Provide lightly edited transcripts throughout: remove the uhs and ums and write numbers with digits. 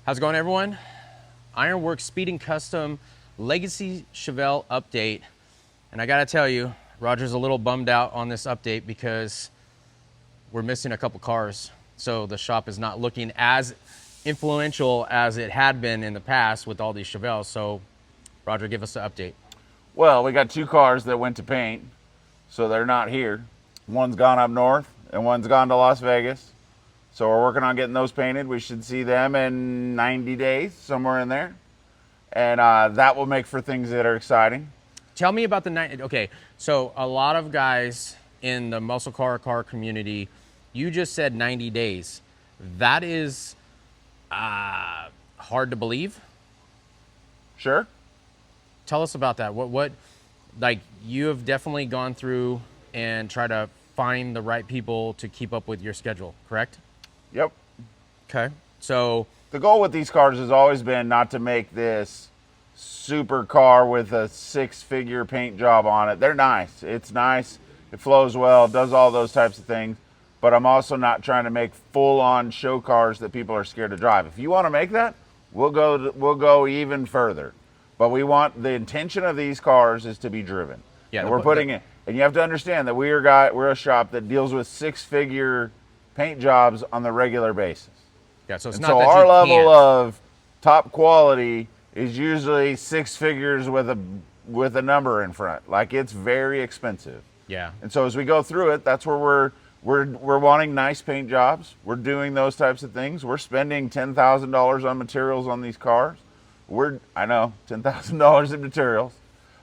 How's it going, everyone? Ironworks Speeding Custom Legacy Chevelle update. And I gotta tell you, Roger's a little bummed out on this update because we're missing a couple cars. So the shop is not looking as influential as it had been in the past with all these Chevelles. So Roger, give us the update. Well, we got two cars that went to paint, so they're not here. One's gone up north and one's gone to Las Vegas. So we're working on getting those painted. We should see them in 90 days, somewhere in there. And that will make for things that are exciting. Tell me about the 90, okay, so a lot of guys in the muscle car community, you just said 90 days. That is hard to believe. Sure. Tell us about that. What, like, you have definitely gone through and try to find the right people to keep up with your schedule, correct? Yep. Okay, so. The goal with these cars has always been not to make this super car with a six-figure paint job on it. They're nice. It's nice. It flows well, does all those types of things. But I'm also not trying to make full-on show cars that people are scared to drive. If you want to make that, we'll go even further. But we want, the intention of these cars is to be driven. Yeah, and we're putting it, and you have to understand that we're a shop that deals with six-figure paint jobs on the regular basis. Yeah, so it's and not so that our you level can't. of top quality is usually six figures with a number in front. Like, it's very expensive. Yeah. And so as we go through it, that's where we're wanting nice paint jobs. We're doing those types of things. We're spending $10,000 on materials on these cars. I know, $10,000 in materials,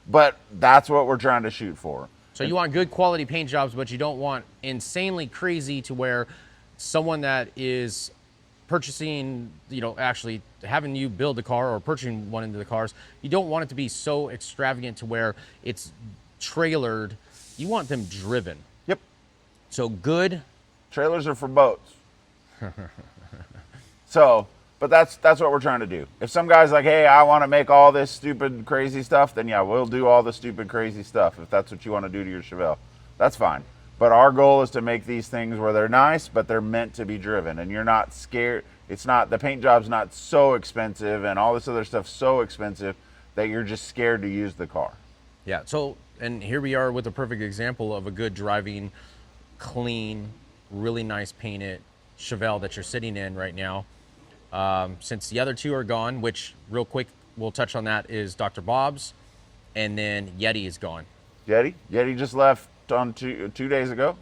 but that's what we're trying to shoot for. So you want good quality paint jobs, but you don't want insanely crazy to where someone that is purchasing, actually having you build the car or purchasing one into the cars, you don't want it to be so extravagant to where it's trailered. You want them driven. Yep. So good. Trailers are for boats. So, but that's what we're trying to do. If some guy's like, hey, I want to make all this stupid, crazy stuff, then yeah, we'll do all the stupid, crazy stuff if that's what you want to do to your Chevelle. That's fine. But our goal is to make these things where they're nice, but they're meant to be driven. And you're not scared. It's not, the paint job's not so expensive and all this other stuff so expensive that you're just scared to use the car. Yeah, so, and here we are with a perfect example of a good driving, clean, really nice painted Chevelle that you're sitting in right now. Since the other two are gone, which real quick, we'll touch on that, is Dr. Bob's, and then Yeti is gone. Yeti just left on two days ago,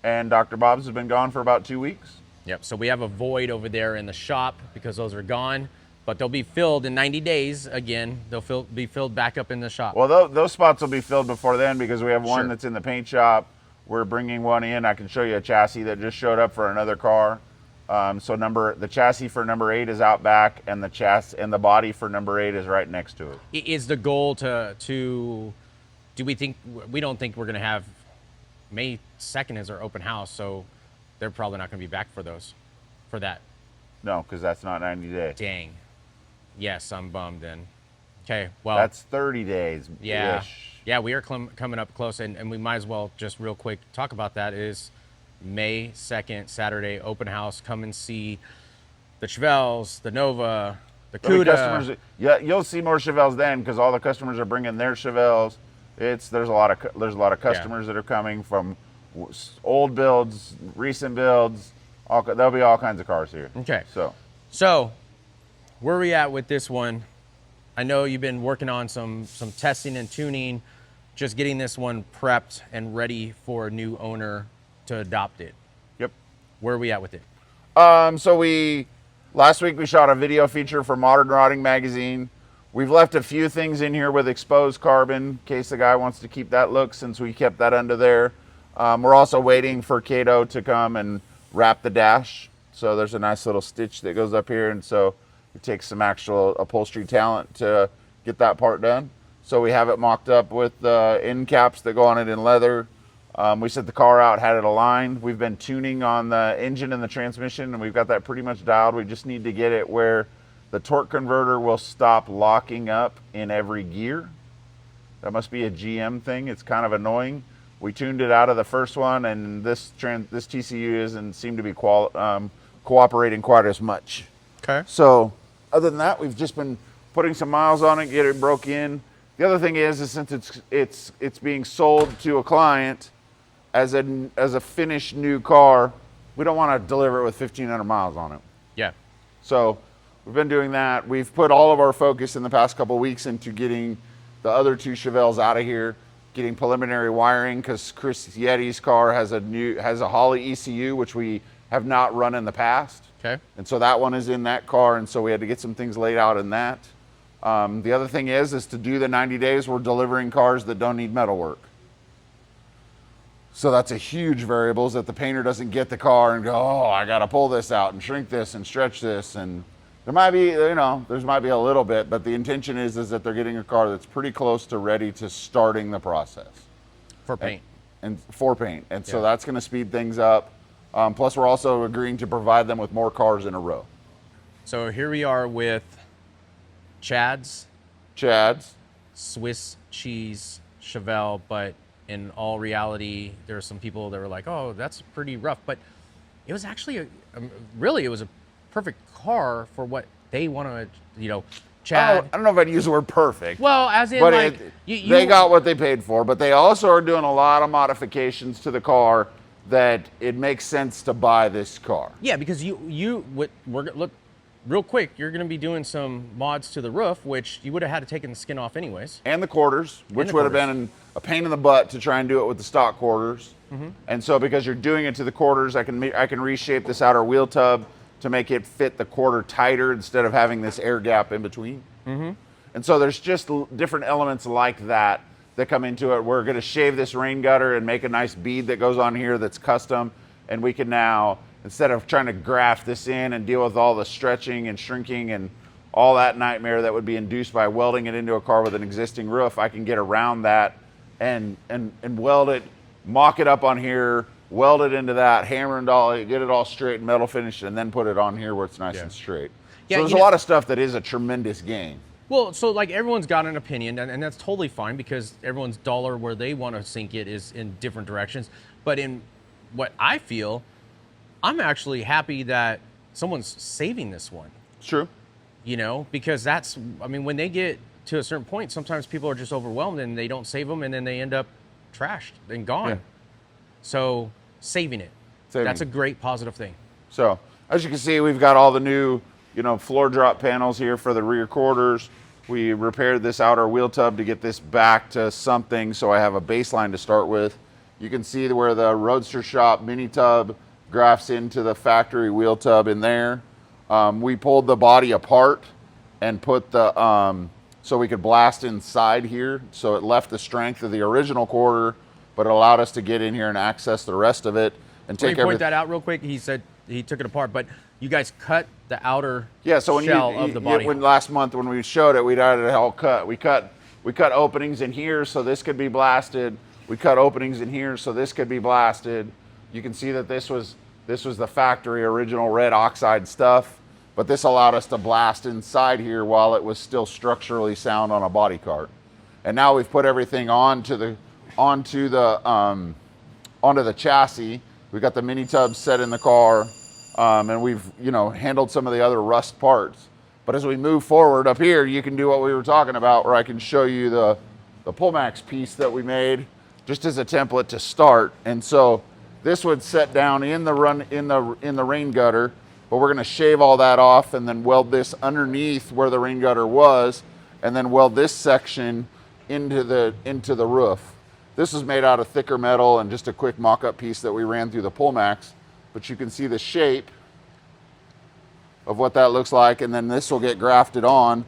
and Dr. Bob's has been gone for about 2 weeks. Yep, so we have a void over there in the shop because those are gone, but they'll be filled in 90 days again. They'll be filled back up in the shop. Well, those spots will be filled before then because we have one Sure. that's in the paint shop. We're bringing one in. I can show you a chassis that just showed up for another car. So the chassis for number 8 is out back, and the chassis and the body for number 8 is right next to it. Is the goal we don't think we're gonna have May 2nd as our open house, so they're probably not gonna be back for that. No, because that's not 90 days. Dang. Yes, I'm bummed then. Okay, well. That's 30 days. Yeah. Yeah, we are coming up close, and we might as well just real quick talk about that. Is May 2nd, Saturday, open house. Come and see the Chevelles, the Nova, the Cuda. Yeah, you'll see more Chevelles then because all the customers are bringing their Chevelles. There's a lot of customers that are coming from old builds, recent builds. There'll be all kinds of cars here. Okay. So where are we at with this one? I know you've been working on some testing and tuning, just getting this one prepped and ready for a new owner to adopt it. Yep. Where are we at with it? So last week we shot a video feature for Modern Rotting Magazine. We've left a few things in here with exposed carbon in case the guy wants to keep that look since we kept that under there. We're also waiting for Cato to come and wrap the dash. So there's a nice little stitch that goes up here, and so it takes some actual upholstery talent to get that part done. So we have it mocked up with end caps that go on it in leather. We set the car out, had it aligned. We've been tuning on the engine and the transmission, and we've got that pretty much dialed. We just need to get it where the torque converter will stop locking up in every gear. That must be a GM thing. It's kind of annoying. We tuned it out of the first one, and this TCU doesn't seem to be cooperating quite as much. Okay. So other than that, we've just been putting some miles on it, get it broke in. The other thing is since it's being sold to a client as a finished new car, we don't want to deliver it with 1,500 miles on it. Yeah. So we've been doing that. We've put all of our focus in the past couple of weeks into getting the other 2 Chevelles out of here, getting preliminary wiring, because Chris Yeti's car has a Holley ECU, which we have not run in the past. Okay. And so that one is in that car, and so we had to get some things laid out in that. The other thing is to do the 90 days, we're delivering cars that don't need metalwork. So that's a huge variable, is that the painter doesn't get the car and go, oh, I got to pull this out and shrink this and stretch this. And there might be, there might be a little bit, but the intention is that they're getting a car that's pretty close to ready to starting the process. For paint. And for paint. And so that's going to speed things up. Plus, we're also agreeing to provide them with more cars in a row. So here we are with Chad's Swiss cheese Chevelle, but in all reality, there are some people that were like, oh, that's pretty rough. But it was actually really, it was a perfect car for what they want to, Chad. I don't know if I'd use the word perfect. Well, as in, but like, they got what they paid for, but they also are doing a lot of modifications to the car that it makes sense to buy this car. Yeah, because look, real quick, you're going to be doing some mods to the roof, which you would have had to take the skin off anyways. And the quarters, which would have been a pain in the butt to try and do it with the stock quarters. Mm-hmm. And so because you're doing it to the quarters, I can reshape this outer wheel tub to make it fit the quarter tighter instead of having this air gap in between. Mm-hmm. And so there's just different elements like that come into it. We're going to shave this rain gutter and make a nice bead that goes on here that's custom. And we can now, instead of trying to graft this in and deal with all the stretching and shrinking and all that nightmare that would be induced by welding it into a car with an existing roof, I can get around that and weld it, mock it up on here, weld it into that, hammer and all, get it all straight and metal finished, and then put it on here where it's nice and straight. So there's a lot of stuff that is a tremendous gain. Well, so like everyone's got an opinion, and that's totally fine because everyone's dollar where they want to sink it is in different directions. But in what I feel, I'm actually happy that someone's saving this one. It's true. Because that's, when they get to a certain point, sometimes people are just overwhelmed and they don't save them and then they end up trashed and gone. Yeah. So saving it, that's a great positive thing. So as you can see, we've got all the new, floor drop panels here for the rear quarters. We repaired this outer wheel tub to get this back to something so I have a baseline to start with. You can see where the Roadstershop mini tub grafts into the factory wheel tub in there. We pulled the body apart and put the, so we could blast inside here. So it left the strength of the original quarter, but it allowed us to get in here and access the rest of it and take everything. Let me point that out real quick. He said he took it apart, but you guys cut the outer so shell of the body. Last month when we showed it, we had it all cut. We cut openings in here so this could be blasted. We cut openings in here so this could be blasted. You can see that this was the factory original red oxide stuff, but this allowed us to blast inside here while it was still structurally sound on a body cart. And now we've put everything onto the chassis. We got the mini tub set in the car, and we've handled some of the other rust parts. But as we move forward up here, you can do what we were talking about, where I can show you the Pullmax piece that we made just as a template to start. And so this would set down in the rain gutter, but we're going to shave all that off and then weld this underneath where the rain gutter was, and then weld this section into the roof. This is made out of thicker metal and just a quick mock-up piece that we ran through the Pullmax, but you can see the shape of what that looks like, and then this will get grafted on,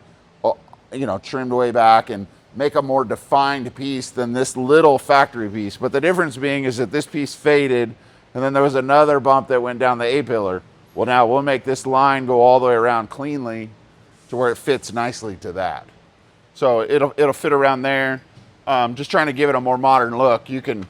trimmed way back and make a more defined piece than this little factory piece. But the difference being is that this piece faded, and then there was another bump that went down the A-pillar. Well, now we'll make this line go all the way around cleanly to where it fits nicely to that. So it'll fit around there. Just trying to give it a more modern look. You can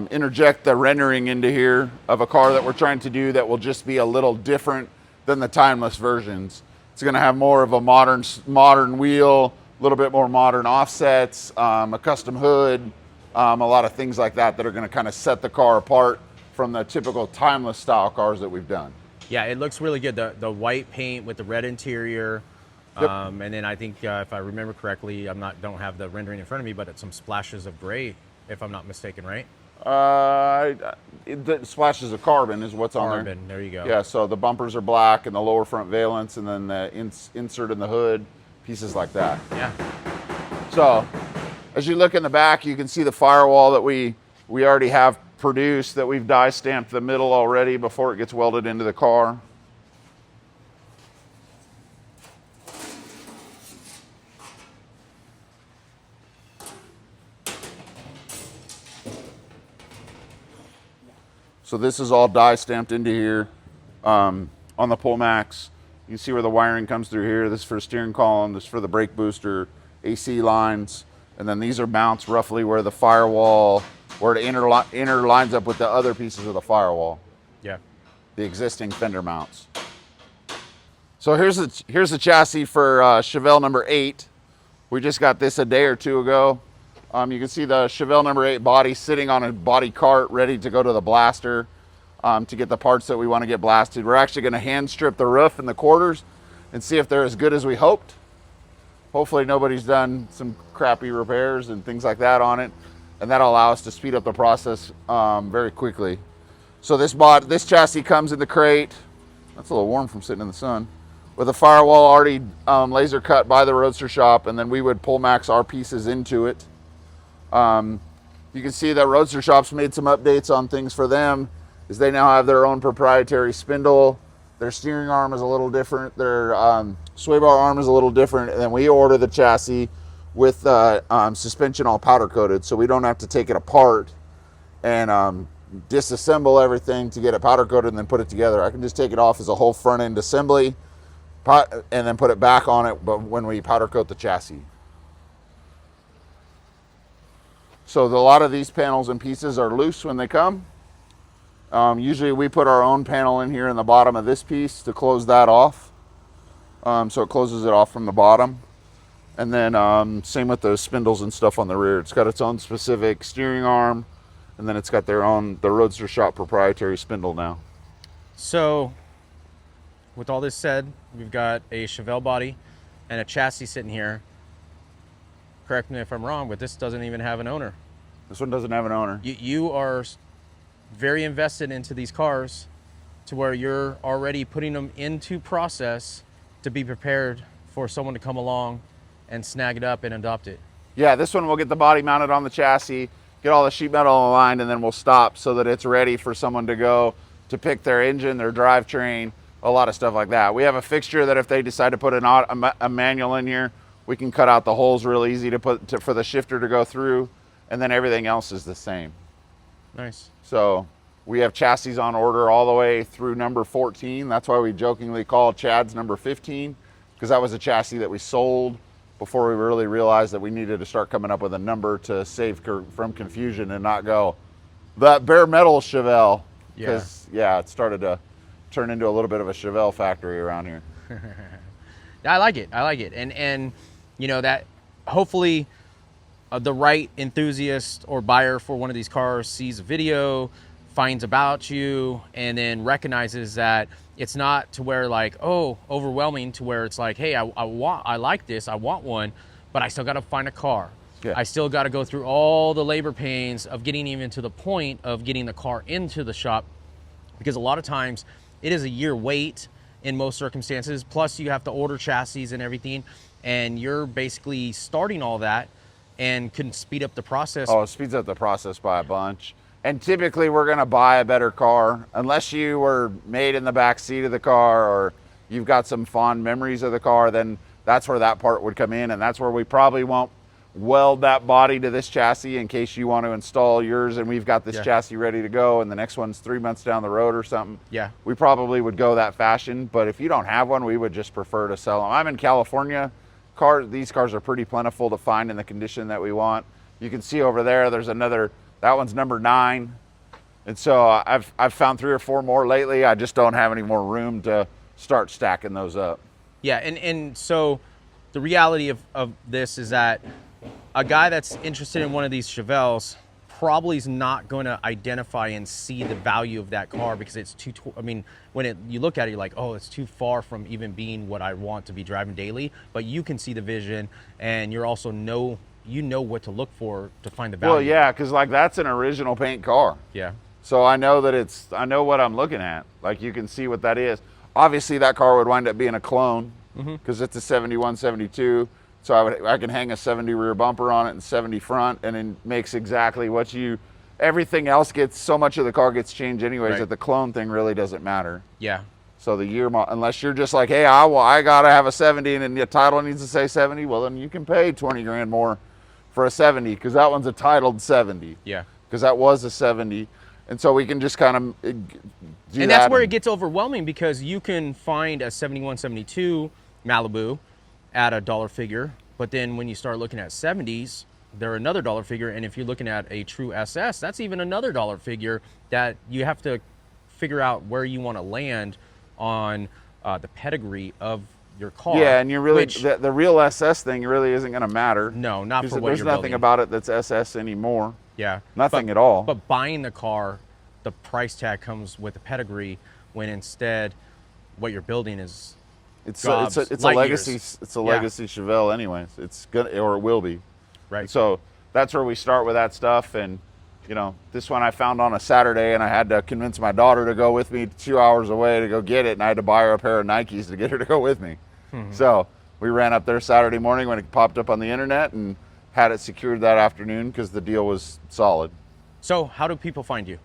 interject the rendering into here of a car that we're trying to do that will just be a little different than the timeless versions. It's going to have more of a modern wheel, a little bit more modern offsets, a custom hood, a lot of things like that that are going to kind of set the car apart from the typical timeless style cars that we've done. Yeah, it looks really good. The white paint with the red interior. Yep. And then I think if I remember correctly, don't have the rendering in front of me, but it's some splashes of gray, if I'm not mistaken, right? The splashes of carbon is what's on there. Carbon, there you go. Yeah, so the bumpers are black and the lower front valence, and then the insert in the hood, pieces like that. Yeah. So as you look in the back, you can see the firewall that we already have produced, that we've die stamped the middle already before it gets welded into the car. So this is all die stamped into here on the Pullmax. You can see where the wiring comes through here. This is for the steering column, this is for the brake booster, AC lines, and then these are mounts roughly where the firewall, where the inner lines up with the other pieces of the firewall. Yeah. The existing fender mounts. So here's the chassis for Chevelle number 8. We just got this a day or two ago. You can see the Chevelle number 8 body sitting on a body cart ready to go to the blaster to get the parts that we want to get blasted. We're actually going to hand strip the roof and the quarters and see if they're as good as we hoped. Hopefully nobody's done some crappy repairs and things like that on it, and that'll allow us to speed up the process very quickly. So this chassis comes in the crate. That's a little warm from sitting in the sun. With a firewall already laser cut by the Roadster shop, and then we would Pullmax our pieces into it. You can see that Roadstershop's made some updates on things for them, is they now have their own proprietary spindle. Their steering arm is a little different. Their sway bar arm is a little different. And then we order the chassis with suspension all powder coated, so we don't have to take it apart and disassemble everything to get it powder coated and then put it together. I can just take it off as a whole front end assembly and then put it back on it, but when we powder coat the chassis. So a lot of these panels and pieces are loose when they come. Usually we put our own panel in here in the bottom of this piece to close that off. So it closes it off from the bottom. And then same with those spindles and stuff on the rear. It's got its own specific steering arm, and then it's got the Roadstershop proprietary spindle now. So with all this said, we've got a Chevelle body and a chassis sitting here. Correct me if I'm wrong, but this doesn't even have an owner. This one doesn't have an owner. You are very invested into these cars to where you're already putting them into process to be prepared for someone to come along and snag it up and adopt it. Yeah, this one we'll get the body mounted on the chassis, get all the sheet metal aligned, and then we'll stop so that it's ready for someone to go to pick their engine, their drivetrain, a lot of stuff like that. We have a fixture that if they decide to put a manual in here, we can cut out the holes real easy for the shifter to go through, and then everything else is the same. Nice. So we have chassis on order all the way through number 14. That's why we jokingly call Chad's number 15, because that was a chassis that we sold before we really realized that we needed to start coming up with a number to save from confusion and not go, that bare metal Chevelle. Because, yeah, it started to turn into a little bit of a Chevelle factory around here. I like it. And you know, that hopefully the right enthusiast or buyer for one of these cars sees a video, finds about you, and then recognizes that it's not to where like, oh, overwhelming to where it's like, hey, I like this, I want one, but I still got to find a car. Yeah. I still got to go through all the labor pains of getting even to the point of getting the car into the shop, because a lot of times it is a year wait in most circumstances. Plus you have to order chassis and everything, and you're basically starting all that and can speed up the process. Oh, it speeds up the process by a bunch. And typically we're gonna buy a better car, unless you were made in the back seat of the car or you've got some fond memories of the car, then that's where that part would come in, and that's where we probably won't weld that body to this chassis in case you want to install yours and we've got this chassis ready to go and the next one's 3 months down the road or something. Yeah. We probably would go that fashion, but if you don't have one, we would just prefer to sell them. I'm in California. These cars are pretty plentiful to find in the condition that we want. You can see over there, there's another, that one's number 9. And so I've found 3 or 4 more lately. I just don't have any more room to start stacking those up. Yeah, and so the reality of this is that a guy that's interested in one of these Chevelles probably is not going to identify and see the value of that car because it's too, I mean, when you look at it, you're like, oh, it's too far from even being what I want to be driving daily. But you can see the vision, and you're also you know what to look for to find the value. Well, yeah, because like that's an original paint car. Yeah. So I know that I know what I'm looking at. Like you can see what that is. Obviously that car would wind up being a clone because it's a 71, 72. So I can hang a 70 rear bumper on it and 70 front, and it makes exactly what everything else gets, so much of the car gets changed anyways that the clone thing really doesn't matter. Yeah. So the year, unless you're just like, hey, I gotta have a 70 and the title needs to say 70, well then you can pay 20 grand more for a 70 because that one's a titled 70. Yeah. Because that was a 70. And so we can just kind of do that. And that's where it gets overwhelming because you can find a 71, 72 Malibu at a dollar figure, but then when you start looking at 70s, they're another dollar figure, and if you're looking at a true SS, that's even another dollar figure that you have to figure out where you want to land on the pedigree of your car. Yeah, and you really, the real SS thing really isn't going to matter. No, not for what there's you're nothing building. About it that's SS anymore. Yeah. Nothing at all. But buying the car, the price tag comes with the pedigree, when instead what you're building is it's a legacy. It's a legacy Chevelle, anyways. It's good, or it will be. Right. So that's where we start with that stuff. And you know, this one I found on a Saturday, and I had to convince my daughter to go with me 2 hours away to go get it, and I had to buy her a pair of Nikes to get her to go with me. So we ran up there Saturday morning when it popped up on the internet, and had it secured that afternoon because the deal was solid. So how do people find you?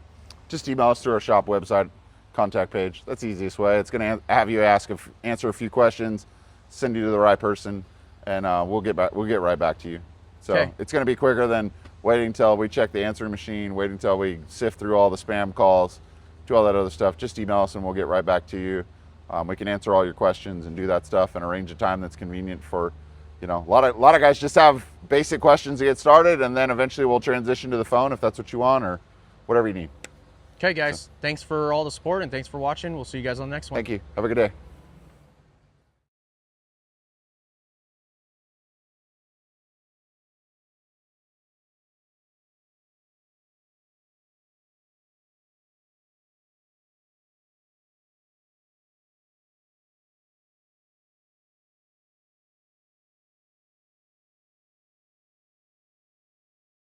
Just email us through our shop website contact page. That's the easiest way. It's going to have you answer a few questions, send you to the right person, and we'll get right back to you. So It's going to be quicker than waiting until we check the answering machine, waiting until we sift through all the spam calls, do all that other stuff. Just email us and we'll get right back to you. We can answer all your questions and do that stuff and arrange a time that's convenient for, you know, a lot of guys just have basic questions to get started, and then eventually we'll transition to the phone if that's what you want or whatever you need. Okay, guys, thanks for all the support and thanks for watching. We'll see you guys on the next one. Thank you. Have a good day.